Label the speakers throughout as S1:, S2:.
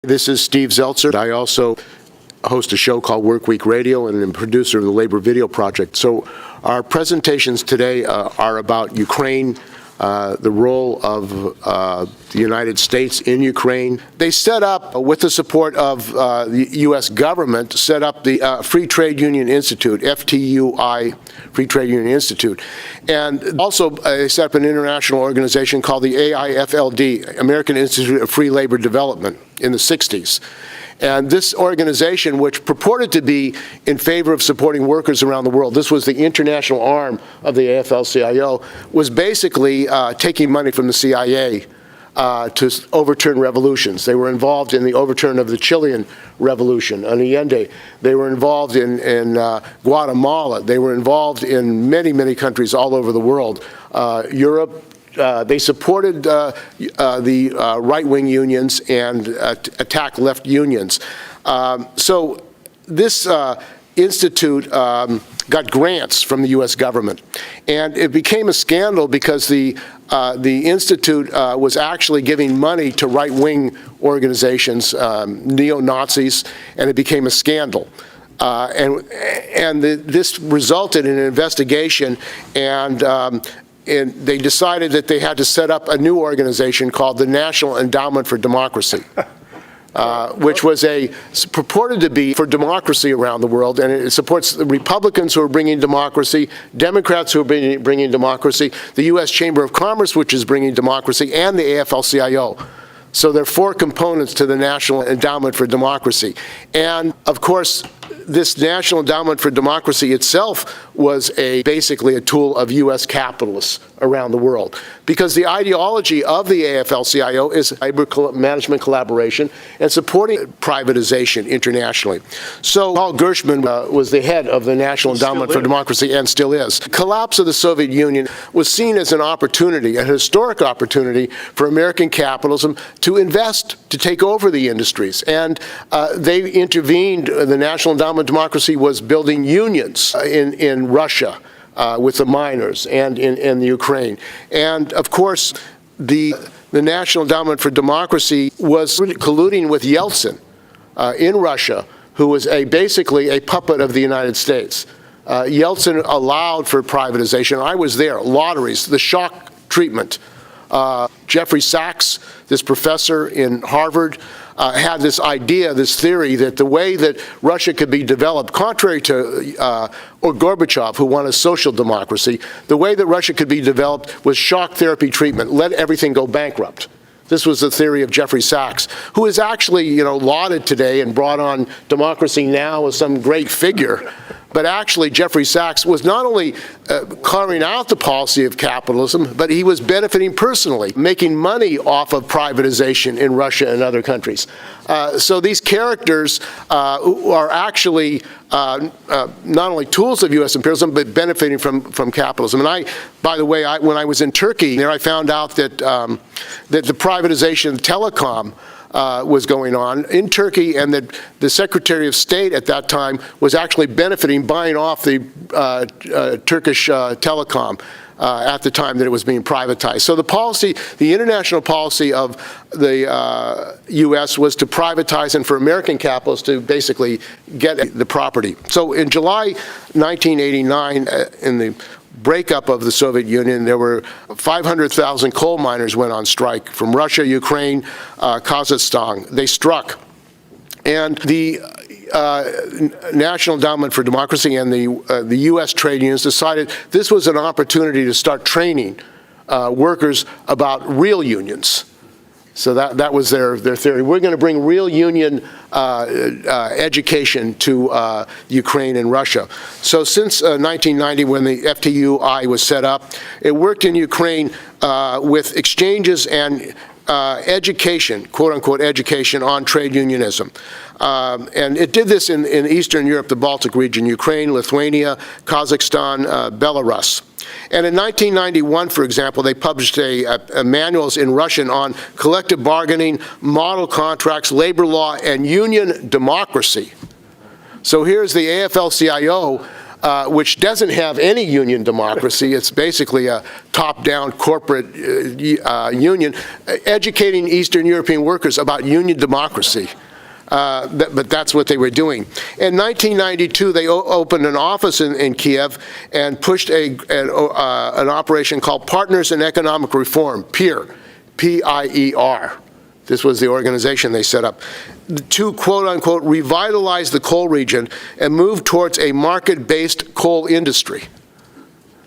S1: This is Steve Zeltzer. I also host a show called Work Week Radio and am a producer of the Labor Video Project. So our presentations today are about Ukraine, the role of the United States in Ukraine. They set up, with the support of the U.S. government, set up the Free Trade Union Institute, FTUI, Free Trade Union Institute. And also they set up an international organization called the AIFLD, American Institute of Free Labor Development, in the 60s. And this organization, which purported to be in favor of supporting workers around the world, this was the international arm of the AFL-CIO, was basically taking money from the CIA to overturn revolutions. They were involved in the overturn of the Chilean revolution on Allende. They were involved in Guatemala. They were involved in many, many countries all over the world. Europe. They supported the right-wing unions and attacked left unions. So this institute got grants from the U.S. government, and it became a scandal because the institute was actually giving money to right-wing organizations, neo-Nazis, and it became a scandal. This resulted in an investigation, and they decided that they had to set up a new organization called the National Endowment for Democracy, which was purported to be for democracy around the world, and it supports the Republicans who are bringing democracy, Democrats who are bringing democracy, the U.S. Chamber of Commerce, which is bringing democracy, and the AFL-CIO. So there are four components to the National Endowment for Democracy. And, of course, this National Endowment for Democracy itself was basically a tool of U.S. capitalists around the world, because the ideology of the AFL-CIO is labor management collaboration and supporting privatization internationally. So Paul Gershman was the head of the National Endowment for Democracy and still is. The collapse of the Soviet Union was seen as an opportunity, a historic opportunity for American capitalism to invest, to take over the industries. And they intervened. The National Endowment for Democracy was building unions in Russia with the miners and in the Ukraine. And of course, the National Endowment for Democracy was colluding with Yeltsin in Russia, who was basically a puppet of the United States. Yeltsin allowed for privatization. I was there, lotteries, the shock treatment. Jeffrey Sachs, this professor in Harvard, had this idea, this theory, that the way that Russia could be developed, contrary to Gorbachev, who wanted social democracy, the way that Russia could be developed was shock therapy treatment, let everything go bankrupt. This was the theory of Jeffrey Sachs, who is actually, lauded today and brought on Democracy Now! As some great figure. But actually, Jeffrey Sachs was not only carrying out the policy of capitalism, but he was benefiting personally, making money off of privatization in Russia and other countries. So these characters are actually not only tools of U.S. imperialism, but benefiting from capitalism. And by the way, when I was in Turkey, there I found out that that the privatization of telecom was going on in Turkey, and that the Secretary of State at that time was actually benefiting, buying off the Turkish telecom at the time that it was being privatized. So the policy, the international policy of the U.S. was to privatize and for American capitalists to basically get the property. So in July 1989, in the breakup of the Soviet Union, there were 500,000 coal miners went on strike from Russia, Ukraine, Kazakhstan. They struck. And the National Endowment for Democracy and the U.S. trade unions decided this was an opportunity to start training workers about real unions. So that was their theory. We're going to bring real union education to Ukraine and Russia. So since 1990, when the FTUI was set up, it worked in Ukraine with exchanges and education, quote-unquote education, on trade unionism. And it did this in Eastern Europe, the Baltic region, Ukraine, Lithuania, Kazakhstan, Belarus. And in 1991, for example, they published a manuals in Russian on collective bargaining, model contracts, labor law, and union democracy. So here's the AFL-CIO which doesn't have any union democracy. It's basically a top-down corporate union, educating Eastern European workers about union democracy. But that's what they were doing. In 1992, they opened an office in Kiev and pushed an operation called Partners in Economic Reform, PIER, P-I-E-R. This was the organization they set up, to, quote-unquote, revitalize the coal region and move towards a market-based coal industry.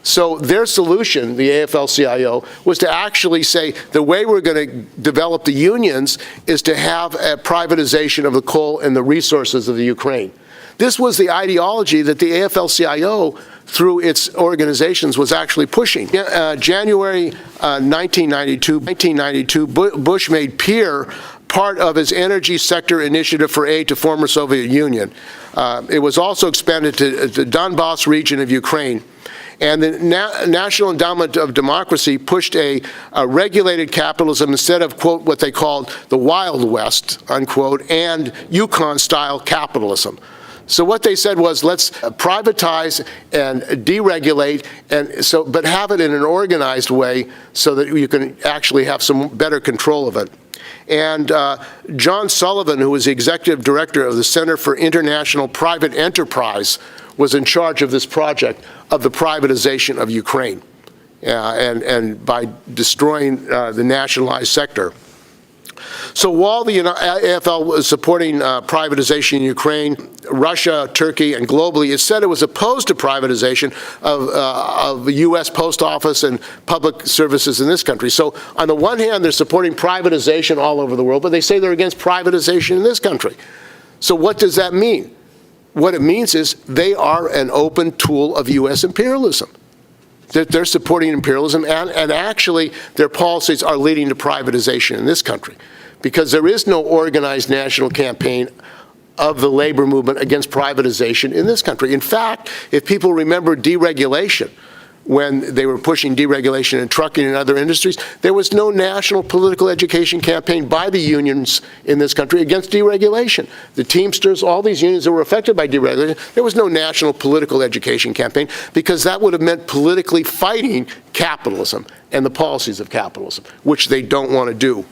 S1: So their solution, the AFL-CIO, was to actually say the way we're going to develop the unions is to have a privatization of the coal and the resources of the Ukraine. This was the ideology that the AFL-CIO, through its organizations, was actually pushing. January 1992, Bush made PIER part of his energy sector initiative for aid to former Soviet Union. It was also expanded to the Donbass region of Ukraine. And the National Endowment of Democracy pushed a regulated capitalism instead of, quote, what they called the Wild West, unquote, and Yukon-style capitalism. So what they said was, let's privatize and deregulate, but have it in an organized way so that you can actually have some better control of it. And John Sullivan, who was the executive director of the Center for International Private Enterprise, was in charge of this project of the privatization of Ukraine, and by destroying the nationalized sector. So while the AFL was supporting privatization in Ukraine, Russia, Turkey, and globally, it said it was opposed to privatization of the U.S. Post Office and public services in this country. So on the one hand, they're supporting privatization all over the world, but they say they're against privatization in this country. So what does that mean? What it means is they are an open tool of U.S. imperialism. They're supporting imperialism, and actually their policies are leading to privatization in this country, because there is no organized national campaign of the labor movement against privatization in this country. In fact, if people remember deregulation, when they were pushing deregulation in trucking and other industries, there was no national political education campaign by the unions in this country against deregulation. The Teamsters, all these unions that were affected by deregulation, there was no national political education campaign, because that would have meant politically fighting capitalism and the policies of capitalism, which they don't want to do.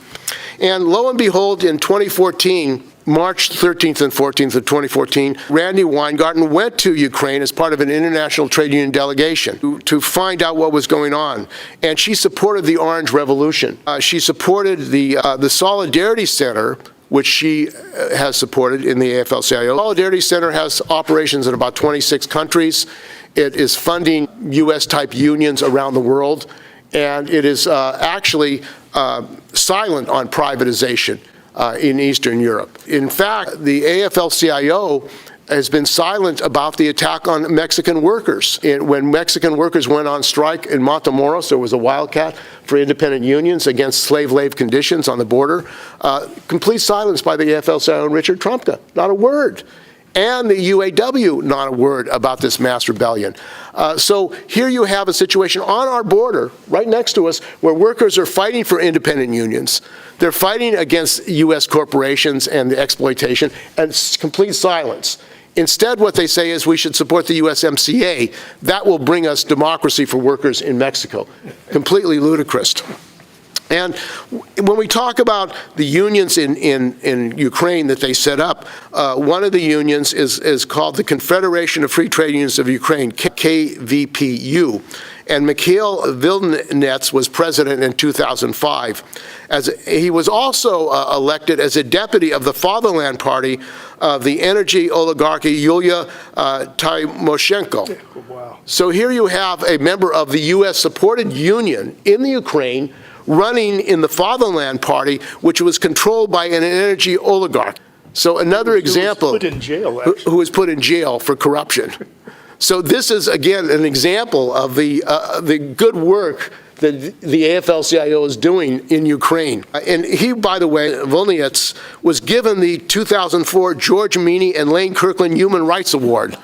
S1: And lo and behold, in 2014, March 13th and 14th of 2014, Randi Weingarten went to Ukraine as part of an international trade union delegation to find out what was going on. And she supported the Orange Revolution. She supported the Solidarity Center, which she has supported in the AFL-CIO. Solidarity Center has operations in about 26 countries. It is funding U.S.-type unions around the world. And it is actually silent on privatization in Eastern Europe. In fact, the AFL-CIO has been silent about the attack on Mexican workers. When Mexican workers went on strike in Matamoros, there was a wildcat for independent unions against slave-slave conditions on the border. Complete silence by the AFL-CIO and Richard Trumka, not a word. And the UAW, not a word about this mass rebellion. So here you have a situation on our border, right next to us, where workers are fighting for independent unions. They're fighting against U.S. corporations and the exploitation, and complete silence. Instead, what they say is we should support the USMCA. That will bring us democracy for workers in Mexico. Completely ludicrous. And when we talk about the unions in Ukraine that they set up, one of the unions is called the Confederation of Free Trade Unions of Ukraine, KVPU. And Mikhail Volynets was president in 2005. He was also elected as a deputy of the Fatherland Party of the energy oligarchy Yulia Tymoshenko. Wow. So here you have a member of the U.S.-supported union in the Ukraine running in the Fatherland Party, which was controlled by an energy oligarch. So another example,
S2: who was put in jail, actually.
S1: Who was put in jail for corruption. So this is, again, an example of the good work that the AFL-CIO is doing in Ukraine. And he, by the way, Volynets, was given the 2004 George Meany and Lane Kirkland Human Rights Award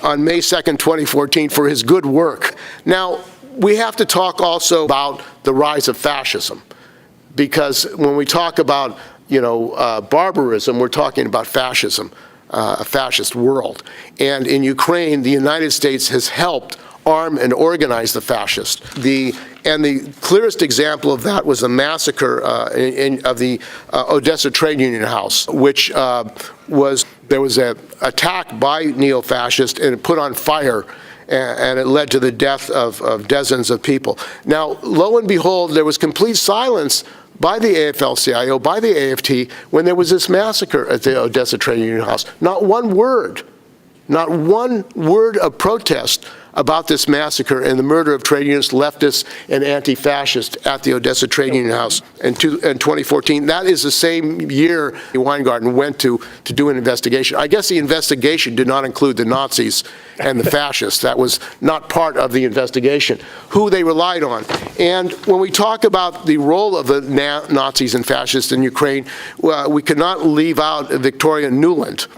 S1: on May 2nd, 2014, for his good work. Now, we have to talk also about the rise of fascism, because when we talk about, barbarism, we're talking about fascism. a fascist world. And in Ukraine, the United States has helped arm and organize the fascists. And the clearest example of that was the massacre of the Odessa Trade Union House, which there was an attack by neo-fascists, and it put on fire, and it led to the death of dozens of people. Now, lo and behold, there was complete silence by the AFL-CIO, by the AFT, when there was this massacre at the Odessa Trade Union House. Not one word of protest about this massacre and the murder of trade unionists, leftists, and anti-fascists at the Odessa Trade Union House in 2014. That is the same year Weingarten went to do an investigation. I guess the investigation did not include the Nazis and the fascists. That was not part of the investigation, who they relied on. And when we talk about the role of the Nazis and fascists in Ukraine, we cannot leave out Victoria Nuland,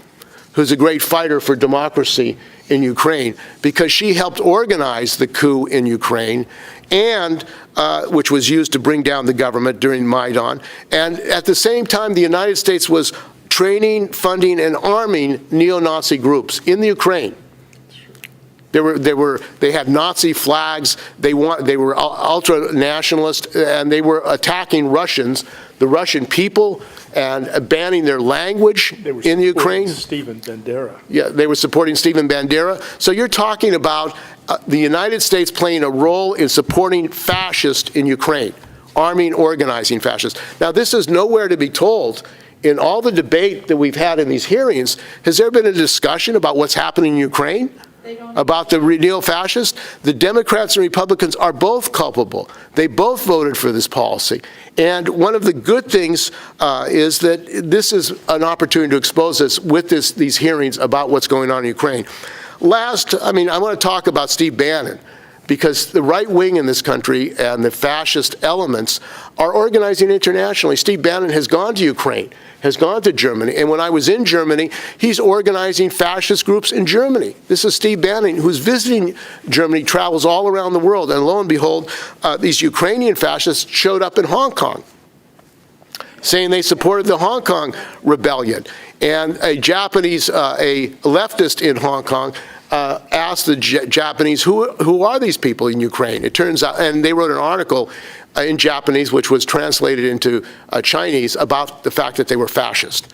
S1: who's a great fighter for democracy in Ukraine, because she helped organize the coup in Ukraine, and which was used to bring down the government during Maidan. And at the same time, the United States was training, funding, and arming neo-Nazi groups in the Ukraine. They had Nazi flags. They were ultra-nationalist, and they were attacking Russians, the Russian people, and banning their language in Ukraine.
S2: Stephen Bandera.
S1: Yeah, they were supporting Stephen Bandera. So you're talking about the United States playing a role in supporting fascists in Ukraine, arming, organizing fascists. Now, this is nowhere to be told. In all the debate that we've had in these hearings, has there been a discussion about what's happening in Ukraine? About the neo-fascists? The Democrats and Republicans are both culpable. They both voted for this policy. And one of the good things is that this is an opportunity to expose us with these hearings about what's going on in Ukraine. Last, I want to talk about Steve Bannon, because the right wing in this country and the fascist elements are organizing internationally. Steve Bannon has gone to Ukraine, has gone to Germany, and when I was in Germany, he's organizing fascist groups in Germany. This is Steve Bannon, who's visiting Germany, travels all around the world, and lo and behold, these Ukrainian fascists showed up in Hong Kong, saying they supported the Hong Kong rebellion. And a Japanese, a leftist in Hong Kong, asked the Japanese, who are these people in Ukraine? It turns out, and they wrote an article in Japanese, which was translated into Chinese, about the fact that they were fascist.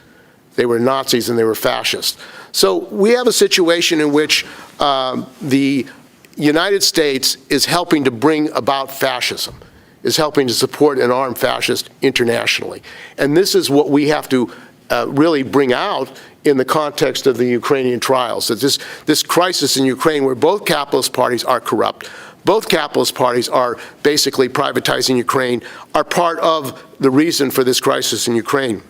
S1: They were Nazis and they were fascist. So we have a situation in which the United States is helping to bring about fascism, is helping to support and arm fascists internationally. And this is what we have to really bring out in the context of the Ukrainian trials, that this crisis in Ukraine, where both capitalist parties are corrupt, both capitalist parties are basically privatizing Ukraine, are part of the reason for this crisis in Ukraine.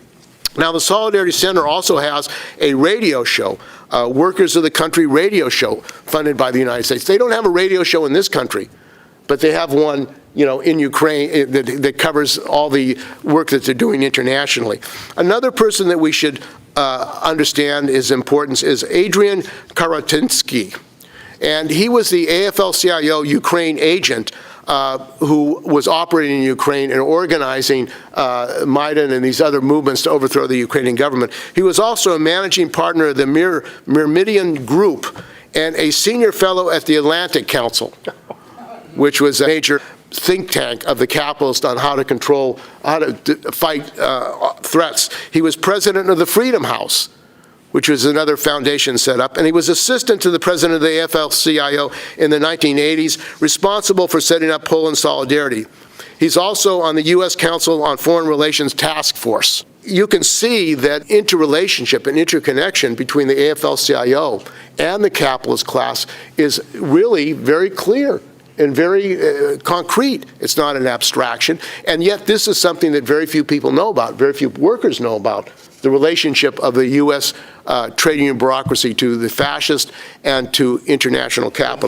S1: Now, the Solidarity Center also has a radio show, Workers of the Country radio show, funded by the United States. They don't have a radio show in this country, but they have one, in Ukraine that covers all the work that they're doing internationally. Another person that we should understand his importance is Adrian Karatensky. And he was the AFL-CIO Ukraine agent who was operating in Ukraine and organizing Maidan and these other movements to overthrow the Ukrainian government. He was also a managing partner of the Myrmidian Group and a senior fellow at the Atlantic Council, which was a major think tank of the capitalists on how to fight threats. He was president of the Freedom House, which was another foundation set up, and he was assistant to the president of the AFL-CIO in the 1980s, responsible for setting up Poland Solidarity. He's also on the U.S. Council on Foreign Relations Task Force. You can see that interrelationship and interconnection between the AFL-CIO and the capitalist class is really very clear and very concrete. It's not an abstraction. And yet this is something that very few people know about, very few workers know about, the relationship of the U.S. trade union bureaucracy to the fascist and to international capital.